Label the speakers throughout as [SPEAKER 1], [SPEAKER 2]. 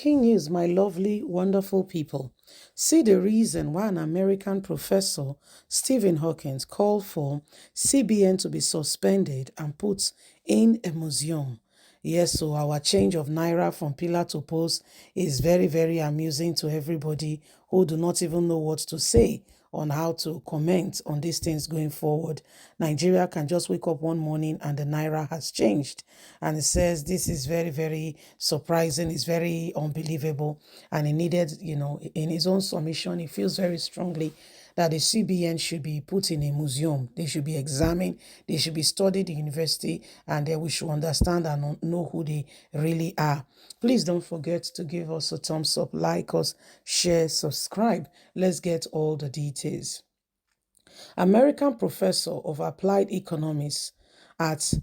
[SPEAKER 1] Shocking news, my lovely, wonderful people. See the reason why an American professor, Stephen Hawkins, called for CBN to be suspended and put in a museum. Yes, so our change of Naira from pillar to post is very, very amusing to everybody who do not even know what to say on how to comment on these things going forward. Nigeria can just wake up one morning and the Naira has changed. And it says this is very, very surprising. It's very unbelievable. And he needed, in his own submission, he feels very strongly that the CBN should be put in a museum. They should be examined. They should be studied in university, and then we should understand and know who they really are. Please don't forget to give us a thumbs up, like us, share, subscribe. Let's get all the details. American professor of applied economics at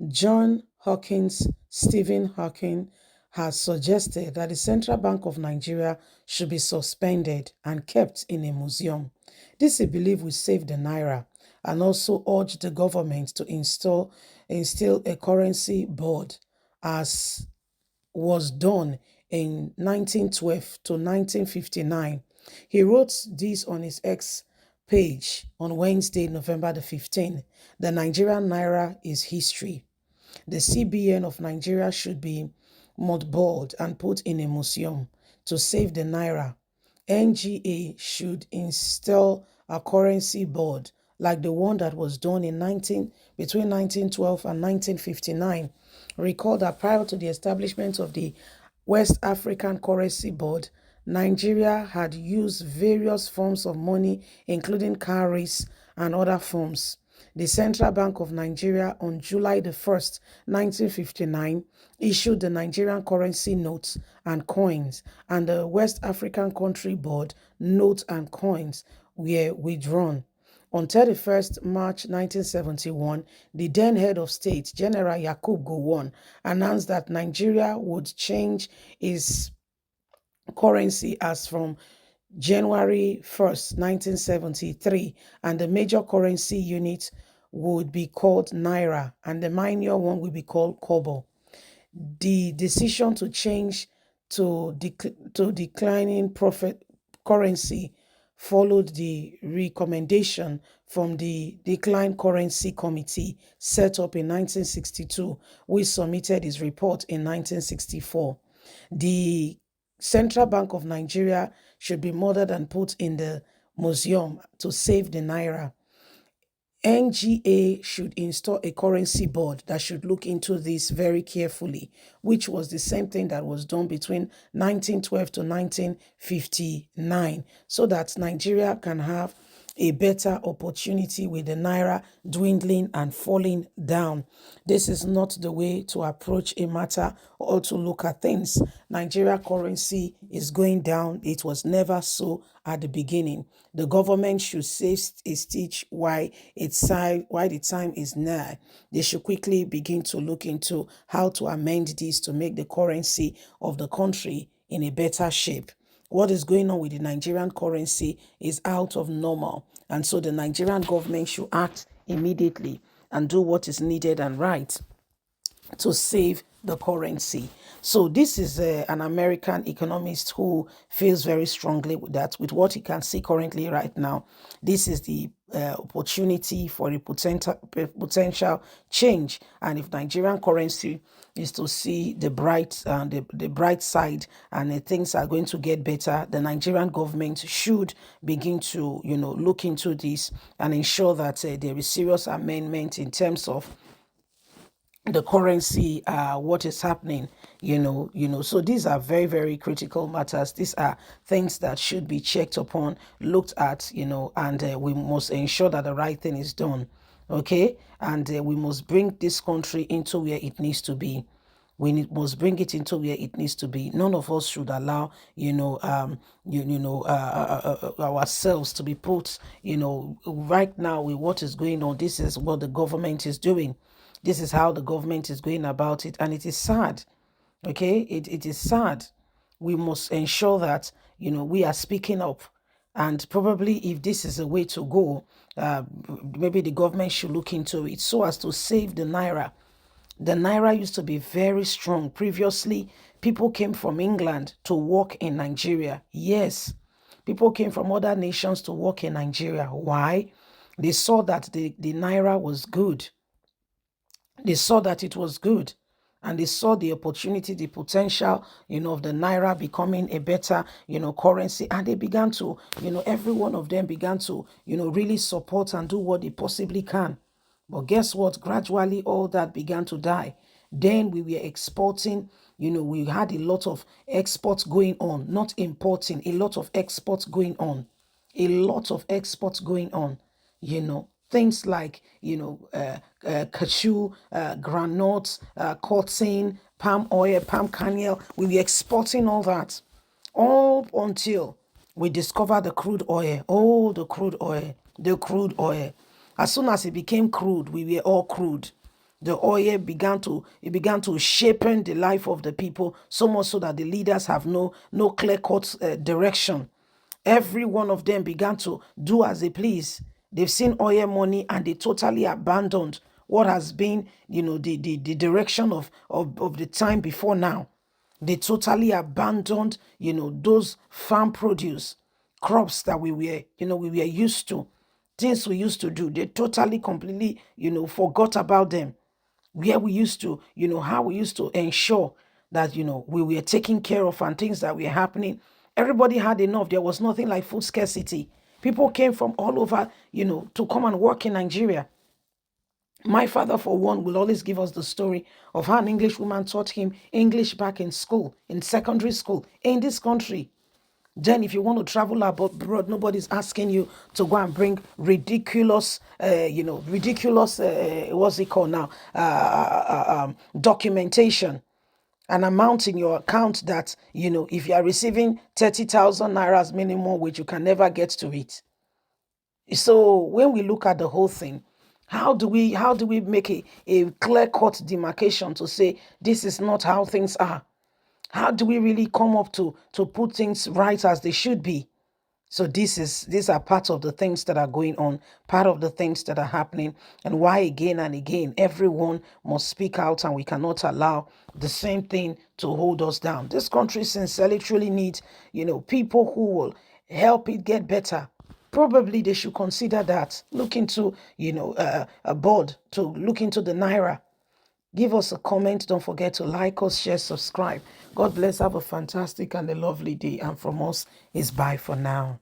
[SPEAKER 1] John Hawkins, Stephen Hawking, has suggested that the Central Bank of Nigeria should be suspended and kept in a museum. This, he believes, will save the Naira, and also urged the government to instill a currency board as was done in 1912 to 1959. He wrote this on his X page on Wednesday, November the 15th. The Nigerian Naira is history. The CBN of Nigeria should be mothballed and put in a museum to save the Naira. NGA should install a currency board like the one that was done in between 1912 and 1959. Recall that prior to the establishment of the West African Currency Board, Nigeria had used various forms of money, including cowries and other forms. The Central Bank of Nigeria on July the 1st, 1959, issued the Nigerian currency notes and coins, and the West African Country Board notes and coins were withdrawn. On 31st March 1971, the then head of state, General Yakub Gowon, announced that Nigeria would change its currency as from January 1st, 1973, and the major currency unit would be called Naira, and the minor one will be called Kobo. The decision to change to declining profit currency followed the recommendation from the Decline Currency Committee set up in 1962, which submitted its report in 1964. The Central Bank of Nigeria should be murdered and put in the museum to save the Naira. NGA should install a currency board that should look into this very carefully, which was the same thing that was done between 1912 to 1959, so that Nigeria can have a better opportunity with the Naira dwindling and falling down. This is not the way to approach a matter or to look at things. Nigeria currency is going down. It was never so at the beginning. The government should save a stitch while the time is nigh. They should quickly begin to look into how to amend this to make the currency of the country in a better shape. What is going on with the Nigerian currency is out of normal. And so the Nigerian government should act immediately and do what is needed and right to save the currency. So this is an American economist who feels very strongly that with what he can see currently right now, this is the opportunity for a potential change. And if Nigerian currency is to see the bright side, and things are going to get better, the Nigerian government should begin to look into this and ensure that there is serious amendment in terms of the currency, what is happening, so these are very, very critical matters. These are things that should be checked upon, looked at, and we must ensure that the right thing is done. Okay, and we must bring this country into where it needs to be. Must bring it into where it needs to be. None of us should allow, ourselves to be put, right now with what is going on. This is what the government is doing. This is how the government is going about it. And it is sad. Okay, it is sad. We must ensure that, we are speaking up. And probably if this is a way to go, maybe the government should look into it so as to save the Naira. The Naira used to be very strong. Previously, people came from England to work in Nigeria. Yes, people came from other nations to work in Nigeria. Why? They saw that the Naira was good. They saw that it was good, and they saw the opportunity, the potential, of the Naira becoming a better, currency. And they began to, every one of them began to, really support and do what they possibly can. But guess what? Gradually, all that began to die. Then we were exporting, we had a lot of exports going on, not importing, a lot of exports going on, a lot of exports going on, things like, cashew, granules, cotton, palm oil, palm kernel. We were exporting all that, all until we discovered the crude oil. Oh, the crude oil, the crude oil. As soon as it became crude, we were all crude. The oil began to shapen the life of the people, so much so that the leaders have no clear-cut direction. Every one of them began to do as they please. They've seen oil money and they totally abandoned what has been, the direction of the time before now. They totally abandoned, those farm produce, crops that we were used to, things we used to do. They totally, completely, forgot about them. Where we used to, how we used to ensure that, we were taken care of and things that were happening. Everybody had enough. There was nothing like food scarcity. People came from all over, to come and work in Nigeria. My father, for one, will always give us the story of how an English woman taught him English back in school, in secondary school, in this country. Then, if you want to travel abroad, nobody's asking you to go and bring ridiculous, what's it called now? Documentation, an amount in your account that, if you are receiving 30,000 naira as minimum wage, you can never get to it. So when we look at the whole thing, how do we make a clear-cut demarcation to say this is not how things are? How do we really come up to put things right as they should be? So these are part of the things that are going on, part of the things that are happening, and why again and again everyone must speak out, and we cannot allow the same thing to hold us down. This country sincerely truly needs, people who will help it get better. Probably they should consider that. Look into, a board to look into the Naira. Give us a comment. Don't forget to like us, share, subscribe. God bless. Have a fantastic and a lovely day. And from us is bye for now.